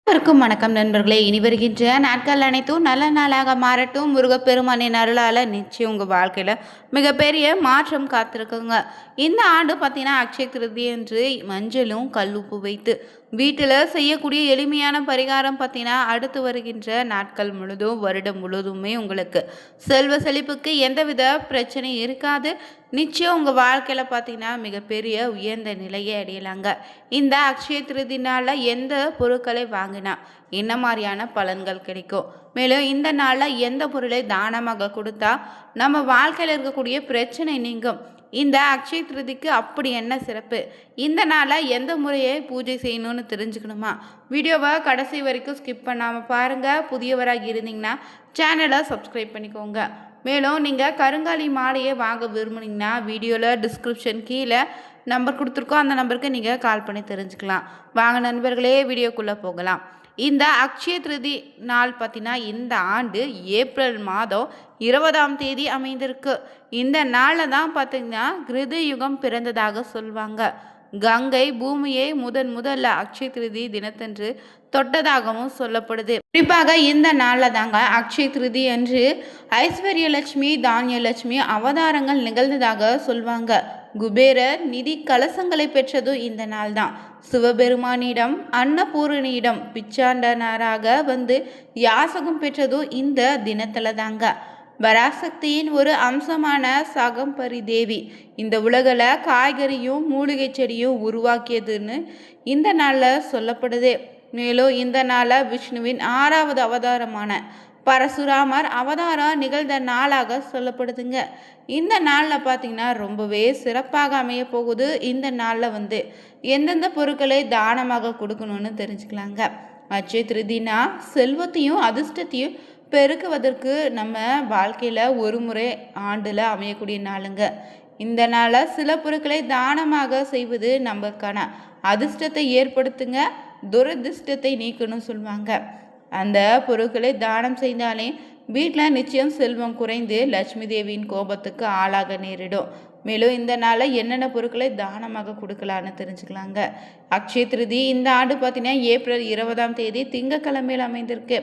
அனைவருக்கும் வணக்கம் நண்பர்களே. இனி வருகின்ற நாட்கள் அனைத்தும் நல்ல நாளாக மாறட்டும். முருகப்பெருமானின் அருளால் நிச்சயம் உங்கள் வாழ்க்கையில் மிகப்பெரிய மாற்றம் காத்திருக்குங்க. இந்த ஆண்டு பார்த்தீங்கன்னா அக்ஷய திருதி என்று மஞ்சளும் கல்லுப்பு வைத்து வீட்டில் செய்யக்கூடிய எளிமையான பரிகாரம் பார்த்தீங்கன்னா அடுத்து வருகின்ற நாட்கள் முழுதும் வருடம் முழுதுமே உங்களுக்கு செல்வ செழிப்புக்கு எந்தவித பிரச்சனையும் இருக்காது. நிச்சயம் உங்கள் வாழ்க்கையில் பார்த்தீங்கன்னா மிகப்பெரிய உயர்ந்த நிலையை அடையலாங்க. இந்த அக்ஷய திருதி நாளில் எந்த பொருட்களை வாங்கினா என்ன மாதிரியான பலன்கள் கிடைக்கும், மேலும் இந்த நாளில் எந்த பொருளை தானமாக கொடுத்தா நம்ம வாழ்க்கையில் இருக்கக்கூடிய பிரச்சனை நீங்கும், இந்த அக்ஷய திருதிக்கு அப்படி என்ன சிறப்பு, இந்த நாளில் எந்த முறையை பூஜை செய்யணும்னு தெரிஞ்சுக்கணுமா? வீடியோவை கடைசி வரைக்கும் ஸ்கிப் பண்ணாமல் பாருங்கள். புதியவராக இருந்தீங்கன்னா சேனலை சப்ஸ்கிரைப் பண்ணிக்கோங்க. மேலும் நீங்கள் கருங்காலி மாலையை வாங்க விரும்புனீங்கன்னா வீடியோவில் டிஸ்கிரிப்ஷன் கீழே நம்பர் கொடுத்துருக்கோம். அந்த நம்பருக்கு நீங்கள் கால் பண்ணி தெரிஞ்சுக்கலாம். வாங்க நண்பர்களே, வீடியோக்குள்ளே போகலாம். இந்த அக்ஷய திருதி நாள் பார்த்தீங்கன்னா இந்த ஆண்டு ஏப்ரல் மாதம் 20ஆம் தேதி அமைந்திருக்கு. இந்த நாளில் தான் பார்த்தீங்கன்னா கிருத யுகம் பிறந்ததாக சொல்லுவாங்க. கங்கை பூமியை முதல்ல அக்ஷய திருதி தினத்தன்று தொட்டதாகவும் சொல்லப்படுது. குறிப்பாக இந்த நாளில் தாங்க அக்ஷய திருதி என்று ஐஸ்வர்யலட்சுமி தானியலட்சுமி அவதாரங்கள் நிகழ்ந்ததாக சொல்வாங்க. குபேரர் நிதி கலசங்களை பெற்றதும் இந்த நாள் தான். சிவபெருமானிடம் அன்னபூரணியிடம் பிச்சாண்டனராக வந்து யாசகம் பெற்றதும் இந்த தினத்துல தாங்க. பராசக்தியின் ஒரு அம்சமான சகம்பரி தேவி இந்த உலகில் காய்கறியும் மூலிகை செடியும் உருவாக்கியதுன்னு இந்த நாளில் சொல்லப்படுது. மேலும் இந்த நாளில் விஷ்ணுவின் 6வது அவதாரமான பரசுராமர் அவதாரம் நிகழ்ந்த நாளாக சொல்லப்படுதுங்க. இந்த நாளில் பார்த்தீங்கன்னா ரொம்பவே சிறப்பாக அமைய போகுது. இந்த நாளில் எந்தெந்த பொருட்களை தானமாக கொடுக்கணும்னு தெரிஞ்சுக்கலாங்க. அட்சய திருதினா செல்வத்தையும் அதிர்ஷ்டத்தையும் பெருக்குவதற்கு நம்ம வாழ்க்கையில் ஒரு முறை ஆண்டில் அமையக்கூடிய நாளுங்க. இந்த நாளை சில பொருட்களை தானமாக செய்வது நமக்கான அதிர்ஷ்டத்தை ஏற்படுத்துங்க, துரதிர்ஷ்டத்தை நீக்கணும்னு சொல்லுவாங்க. அந்த பொருட்களை தானம் செய்தாலே வீட்டில் நிச்சயம் செல்வம் குறைந்து லட்சுமி தேவியின் கோபத்துக்கு ஆளாக நேரிடும். மேலும் இந்த நாளில் என்னென்ன பொருட்களை தானமாக கொடுக்கலான்னு தெரிஞ்சுக்கலாங்க. அக்ஷய திருதி இந்த ஆண்டு பார்த்தீங்கன்னா ஏப்ரல் 20ஆம் தேதி திங்கக்கிழமையில் அமைந்திருக்கு.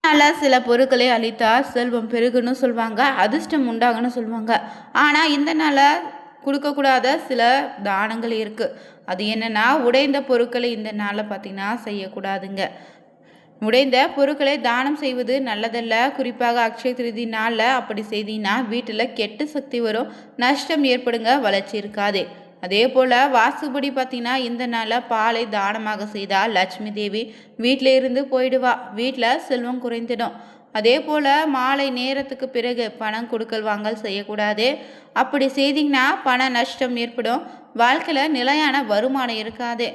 அதனால் சில பொருட்களை அளித்தா செல்வம் பெருகுன்னு சொல்லுவாங்க, அதிர்ஷ்டம் உண்டாகுன்னு சொல்லுவாங்க. ஆனால் இந்த நாளில் கொடுக்கக்கூடாத சில தானங்கள் இருக்குது. அது என்னென்னா உடைந்த பொருட்களை இந்த நாளில் பார்த்திங்கன்னா செய்யக்கூடாதுங்க. உடைந்த பொருட்களை தானம் செய்வது நல்லதல்ல. குறிப்பாக அக்ஷய திருதி நாளில் அப்படி செய்தீங்கன்னா வீட்டில் கெட்ட சக்தி வரும், நஷ்டம் ஏற்படுங்க, வளர்ச்சி இருக்காது. அதே போல் வாஸ்துபடி பார்த்தீங்கன்னா இந்த நாளில் பாலை தானமாக செய்தால் லட்சுமி தேவி வீட்டில் இருந்து போயிடுவா, வீட்டில் செல்வம் குறைந்திடும். அதே போல் மாலை நேரத்துக்கு பிறகு பணம் கொடுக்கல் வாங்கல் செய்யக்கூடாது. அப்படி செய்தீங்கன்னா பண நஷ்டம் ஏற்படும், வாழ்க்கையில் நிலையான வருமானம் இருக்காது.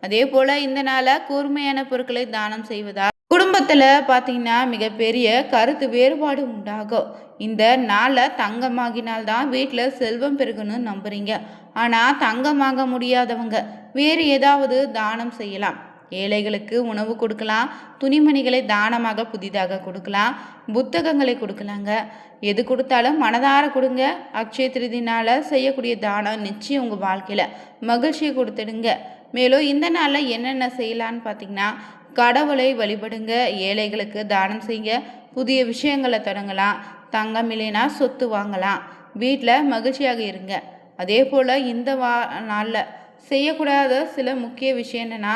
அதே போல் இந்த நாளில் கூர்மையான பொருட்களை தானம் செய்வதால் குடும்பத்தில் பார்த்தீங்கன்னா மிகப்பெரிய கருத்து வேறுபாடு உண்டாகும். இந்த நாளில் தங்கமாகினால்தான் வீட்டில் செல்வம் பெருகணும்னு நம்புறீங்க. ஆனால் தங்கமாக முடியாதவங்க வேறு ஏதாவது தானம் செய்யலாம். ஏழைகளுக்கு உணவு கொடுக்கலாம், துணிமணிகளை தானமாக புதிதாக கொடுக்கலாம், புத்தகங்களை கொடுக்கலாங்க. எது கொடுத்தாலும் மனதார கொடுங்க. அக்ஷய திருதினால் செய்யக்கூடிய தானம் நிச்சயம் உங்கள் வாழ்க்கையில் மகிழ்ச்சியை கொடுத்துடுங்க. மேலும் இந்த நாளில் என்னென்ன செய்யலான்னு பார்த்தீங்கன்னா கடவுளை வழிபடுங்க, ஏழைகளுக்கு தானம் செய்யுங்க, புதிய விஷயங்களை தொடங்கலாம், தங்கம் இல்லைனா சொத்து வாங்கலாம், வீட்டில் மகிழ்ச்சியாக இருங்க. அதே போல் இந்த நாளில் செய்யக்கூடாத சில முக்கிய விஷயம் என்னென்னா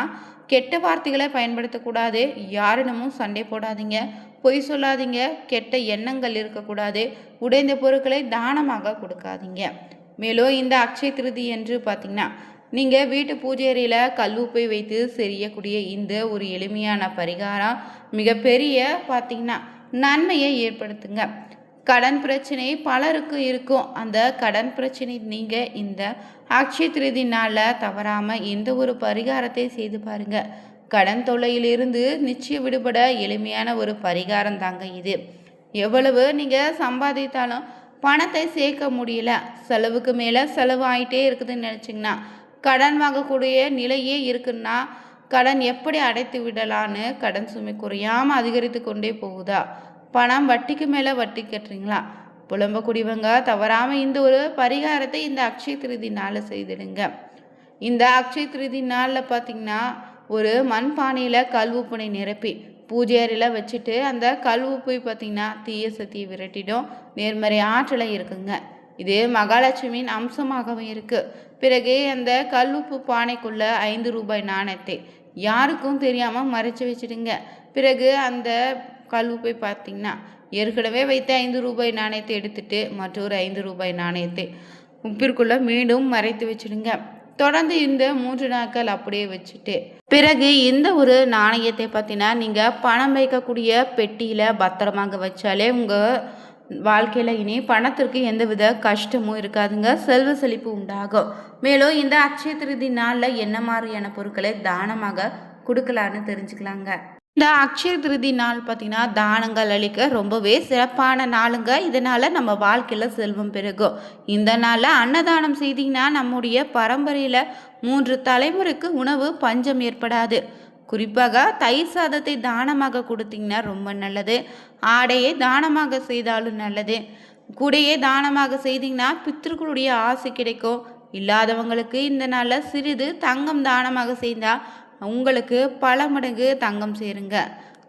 கெட்ட வார்த்தைகளை பயன்படுத்தக்கூடாது, யாரிடமும் சண்டை போடாதீங்க, பொய் சொல்லாதீங்க, கெட்ட எண்ணங்கள் இருக்கக்கூடாது, உடைந்த பொருட்களை தானமாக கொடுக்காதீங்க. மேலும் இந்த அக்ஷய திருதி என்று பார்த்திங்கன்னா நீங்கள் வீட்டு பூஜை அறையில் கல்லுப்பை வைத்து செய்யக்கூடிய இந்த ஒரு எளிமையான பரிகாரம் மிகப்பெரிய பார்த்திங்கன்னா நன்மையை ஏற்படுத்துங்க. கடன் பிரச்சனை பலருக்கு இருக்கும். அந்த கடன் பிரச்சனை நீங்கள் இந்த அக்ஷய திருதி நாளில் தவறாமல் இந்த ஒரு பரிகாரத்தை செய்து பாருங்கள். கடன் தொல்லையிலிருந்து நிச்சயம் விடுபட எளிமையான ஒரு பரிகாரம் தாங்க இது. எவ்வளவு நீங்கள் சம்பாதித்தாலும் பணத்தை சேர்க்க முடியல, செலவுக்கு மேலே செலவு ஆகிட்டே இருக்குதுன்னு நினச்சிங்கன்னா, கடன் வாங்கக்கூடிய நிலையே இருக்குன்னா கடன் எப்படி அடைத்து விடலான்னு கடன் சுமை குறையாமல் அதிகரித்து கொண்டே போகுதா, பணம் வட்டிக்கு மேலே வட்டி கட்டுறீங்களா, புலம்பக்கூடியவங்க தவறாமல் இந்த ஒரு பரிகாரத்தை இந்த அக்ஷய திருதி நாளில் செய்திடுங்க. இந்த அக்ஷய திருதி நாளில் பார்த்திங்கன்னா ஒரு மண்பானையில் கல் உப்புனை நிரப்பி பூஜை அறையில் வச்சுட்டு அந்த கல் உப்பை பார்த்திங்கன்னா தீய சக்தியை விரட்டிடும், நேர்மறை ஆற்றலை இருக்குங்க. இது மகாலட்சுமியின் அம்சமாகவும் இருக்குது. பிறகு அந்த கல் உப்பு பானைக்குள்ள 5 ரூபாய் நாணயத்தை யாருக்கும் தெரியாமல் மறைச்சி வச்சுடுங்க. பிறகு அந்த கல் உப்பை பார்த்திங்கன்னா ஏற்கனவே வைத்த 5 ரூபாய் நாணயத்தை எடுத்துட்டு மற்றொரு 5 ரூபாய் நாணயத்தை உப்பிற்குள்ள மீண்டும் மறைத்து வச்சுடுங்க. தொடர்ந்து இந்த 3 நாட்கள் அப்படியே வச்சுட்டு பிறகு இந்த ஒரு நாணயத்தை பார்த்தீங்கன்னா நீங்கள் பணம் வைக்கக்கூடிய பெட்டியில் பத்திரமாக வச்சாலே உங்கள் வாழ்க்கையில் இனி பணத்திற்கு எந்தவித கஷ்டமும் இருக்காதுங்க, செல்வ செழிப்பு உண்டாகும். மேலும் இந்த அட்சய திருதி நாளில் என்ன மாதிரியான பொருட்களை தானமாக கொடுக்கலான்னு தெரிஞ்சுக்கலாங்க. இந்த அக்ஷய திருதி நாள் பார்த்திங்கன்னா தானங்கள் அளிக்க ரொம்பவே சிறப்பான நாளுங்க. இதனால் நம்ம வாழ்க்கையில் செல்வம் பெருகும். இந்த நாளில் அன்னதானம் செய்திங்கன்னா நம்முடைய பரம்பரையில் 3 தலைமுறைக்கு உணவு பஞ்சம் ஏற்படாது. குறிப்பாக தயிர் சாதத்தை தானமாக கொடுத்தீங்கன்னா ரொம்ப நல்லது. ஆடையை தானமாக செய்தாலும் நல்லது. கூடையே தானமாக செய்தீங்கன்னா பித்திருக்களுடைய ஆசை கிடைக்கும். இல்லாதவங்களுக்கு இந்த நாளில் சிறிது தங்கம் தானமாக செய்தால் உங்களுக்கு பல மடங்கு தங்கம் சேருங்க.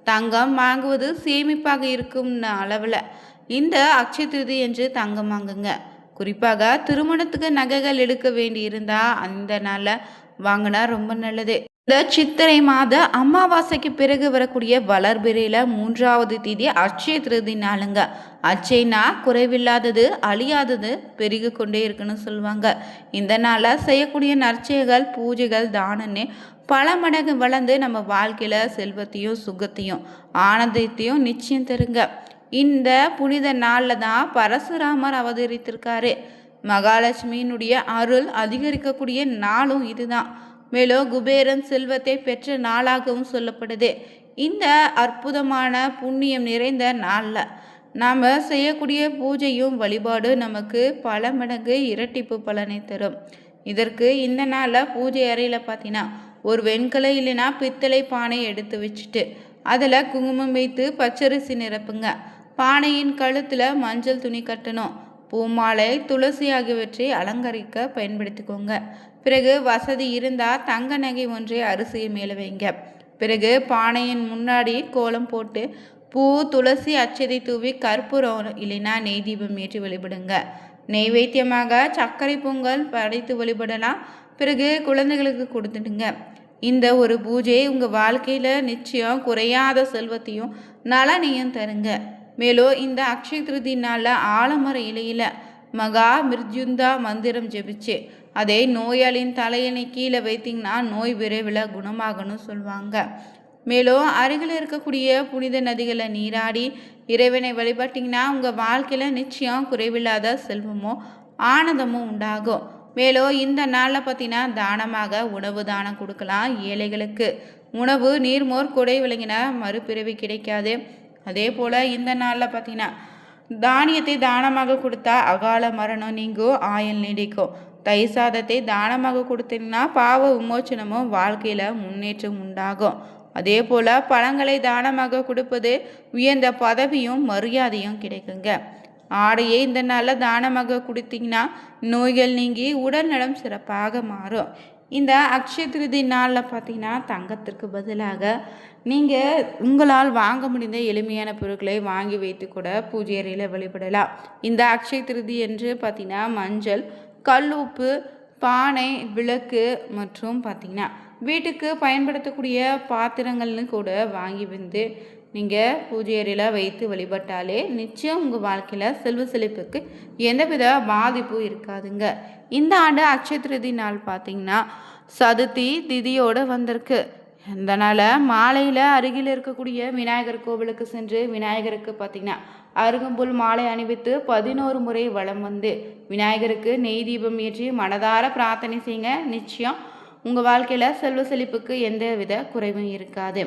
தங்கம் வாங்குவது சேமிப்பாக இருக்கும் அளவில் இந்த அட்சய திருதி என்று தங்கம் வாங்குங்க. குறிப்பாக திருமணத்துக்கு நகைகள் எடுக்க வேண்டி இருந்தால் அந்த நாளில் வாங்கினா ரொம்ப நல்லது. இந்த சித்திரை மாத அமாவாசைக்கு பிறகு வரக்கூடிய வளர்பிறையில் 3வது தேதி அட்சய திருதி நாளுங்க. அச்சைனா குறைவில்லாதது, அழியாதது, பெருகி கொண்டே இருக்குன்னு சொல்லுவாங்க. இந்த நாளில் செய்யக்கூடிய நற்செயல்கள், பூஜைகள், தானன்னு பல மடங்கு வளர்ந்து நம்ம வாழ்க்கையில் செல்வத்தையும் சுகத்தையும் ஆனந்தத்தையும் நிச்சயம் தருங்க. இந்த புனித நாளில் தான் பரசுராமர் அவதரித்திருக்காரு. மகாலட்சுமியினுடைய அருள் அதிகரிக்கக்கூடிய நாளும் இதுதான். மேலும் குபேரன் செல்வத்தை பெற்ற நாளாகவும் சொல்லப்படுது. இந்த அற்புதமான புண்ணியம் நிறைந்த நாளில் நாம் செய்யக்கூடிய பூஜையும் வழிபாடு நமக்கு பல மடங்கு இரட்டிப்பு பலனை தரும். இதற்கு இந்த நாளில் பூஜை அறையில் பார்த்தீங்கன்னா ஒரு வெண்கலை இல்லைன்னா பித்தளை பானை எடுத்து வச்சுட்டு அதில் குங்குமம் வைத்து பச்சரிசி நிரப்புங்க. பானையின் கழுத்தில் மஞ்சள் துணி கட்டணும். பூமாலை, துளசி ஆகியவற்றை அலங்கரிக்க பயன்படுத்திக்கோங்க. பிறகு வசதி இருந்தால் தங்க நகை ஒன்றை அரிசியை மேலே வைங்க. பிறகு பானையின் முன்னாடி கோலம் போட்டு பூ, துளசி, அச்சதை தூவி கற்பூரம் இல்லைன்னா நெய் தீபம் ஏற்றி வழிபடுங்க. நெய்வேத்தியமாக சர்க்கரை பொங்கல் படைத்து வழிபடலாம். பிறகு குழந்தைகளுக்கு கொடுத்துடுங்க. இந்த ஒரு பூஜை உங்கள் வாழ்க்கையில் நிச்சயம் குறையாத செல்வத்தையும் நலனையும் தருங்க. மேலும் இந்த அக்ஷய திருதி நாளில் ஆலமர இலையில் மகா மிருத்யுந்தா மந்திரம் ஜெபிச்சு அதை நோயாளியின் தலையணை கீழே வைத்திங்கன்னா நோய் விரைவில் குணமாகணும்னு சொல்லுவாங்க. மேலும் அருகில் இருக்கக்கூடிய புனித நதிகளை நீராடி இறைவனை வழிபட்டிங்கன்னா உங்கள் வாழ்க்கையில் நிச்சயம் குறைவில்லாத செல்வமும் ஆனந்தமும் உண்டாகும். மேலும் இந்த நாளில் பார்த்தீங்கன்னா தானமாக உணவு தானம் கொடுக்கலாம். ஏழைகளுக்கு உணவு, நீர்மோர், கொடை விளங்கின மறுபிறவி கிடைக்காது. அதே போல் இந்த நாளில் பார்த்தீங்கன்னா தானியத்தை தானமாக கொடுத்தா அகால மரணம் நீங்கும், ஆயுள் நீடிக்கும். தயிர் சாதத்தை தானமாக கொடுத்தீங்கன்னா பாவ விமோச்சனமும் வாழ்க்கையில் முன்னேற்றம் உண்டாகும். அதே போல் பழங்களை தானமாக கொடுப்பது உயர்ந்த பதவியும் மரியாதையும் கிடைக்குங்க. ஆடையை இந்த நாளில் தானமாக கொடுத்தீங்கன்னா நோய்கள் நீங்கி உடல் நலம் சிறப்பாக மாறும். இந்த அக்ஷய திருதி நாளில் பார்த்தீங்கன்னா தங்கத்திற்கு பதிலாக நீங்கள் உங்களால் வாங்க முடிந்த எளிமையான பொருட்களை வாங்கி வைத்து கூட பூஜை அறையில் வழிபடலாம். இந்த அக்ஷய திருதி என்று பார்த்தீங்கன்னா மஞ்சள், கல் உப்பு, பானை, விளக்கு மற்றும் பார்த்தீங்கன்னா வீட்டுக்கு பயன்படுத்தக்கூடிய பாத்திரங்கள்னு கூட வாங்கி வந்து நீங்கள் பூஜை அறையில் வைத்து வழிபட்டாலே நிச்சயம் உங்கள் வாழ்க்கையில் செல்வ செழிப்புக்கு எந்தவித பாதிப்பும் இருக்காதுங்க. இந்த ஆண்டு அக்ஷய திருதி நாள் பார்த்திங்கன்னா சதுர்த்தி திதியோடு வந்திருக்கு. அதனால் மாலையில் அருகில் இருக்கக்கூடிய விநாயகர் கோவிலுக்கு சென்று விநாயகருக்கு பார்த்திங்கன்னா அருகம்புல் மாலை அணிவித்து 11 முறை வலம் வந்து விநாயகருக்கு நெய் தீபம் ஏற்றி மனதார பிரார்த்தனை செய்யுங்க. நிச்சயம் உங்கள் வாழ்க்கையில் செல்வ செழிப்புக்கு எந்த வித குறைவும் இருக்காது.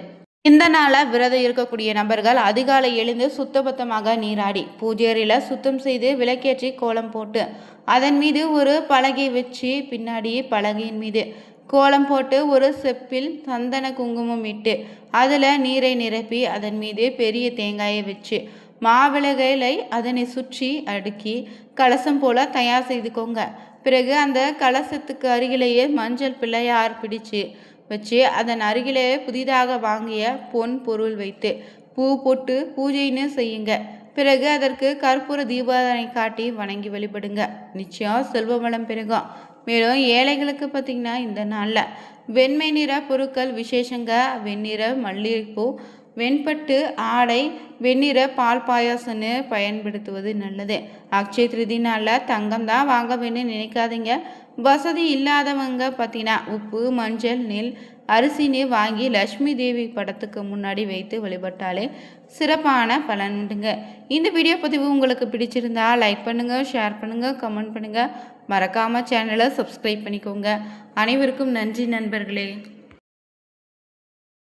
இந்த நாளில் விரதம் இருக்கக்கூடிய நபர்கள் அதிகாலை எழுந்து சுத்தபத்தமாக நீராடி பூஜை அறையில் சுத்தம் செய்து விளக்கேற்றி கோலம் போட்டு அதன் மீது ஒரு பலகை வச்சு பின்னாடி பலகையின் மீது கோலம் போட்டு ஒரு செப்பில் சந்தன குங்குமம் இட்டு அதில் நீரை நிரப்பி அதன் மீது பெரிய தேங்காயை வச்சு மாவிளகளை அதனை சுற்றி அடுக்கி கலசம் போல தயார் செய்துக்கோங்க. பிறகு அந்த கலசத்துக்கு அருகிலேயே மஞ்சள் பிள்ளையார் பிடிச்சு வச்சு அதன் அருகிலே புதிதாக வாங்கிய பொன் பொருள் வைத்து பூ போட்டு பூஜைன்னு செய்யுங்க. பிறகு அதற்கு கற்பூர தீபாராதனை காட்டி வணங்கி வழிபடுங்க. நிச்சயம் செல்வ வளம் பெருகும். மேலும் ஏழைகளுக்கு பார்த்திங்கன்னா இந்த நாளில் வெண்மை நிற பொருட்கள் விசேஷங்க. வெண்ணிற மல்லிகைப்பூ, வெண்பட்டு ஆடை, வெண்ணிற பால் பாயாசம்னு பயன்படுத்துவது நல்லது. அக்ஷய திருதி நாளில் தங்கம் தான் வாங்க வேணும்னு நினைக்காதீங்க. வசதி இல்லாதவங்க பார்த்தீங்கன்னா உப்பு, மஞ்சள், நெல், அரிசின்னு வாங்கி லட்சுமி தேவி படத்துக்கு முன்னாடி வைத்து வழிபட்டாலே சிறப்பான பலன் உண்டுங்க. இந்த வீடியோ பதிவு உங்களுக்கு பிடிச்சிருந்தா லைக் பண்ணுங்கள், ஷேர் பண்ணுங்கள், கமெண்ட் பண்ணுங்கள். மறக்காமல் சேனலை சப்ஸ்கிரைப் பண்ணிக்கோங்க. அனைவருக்கும் நன்றி நண்பர்களே.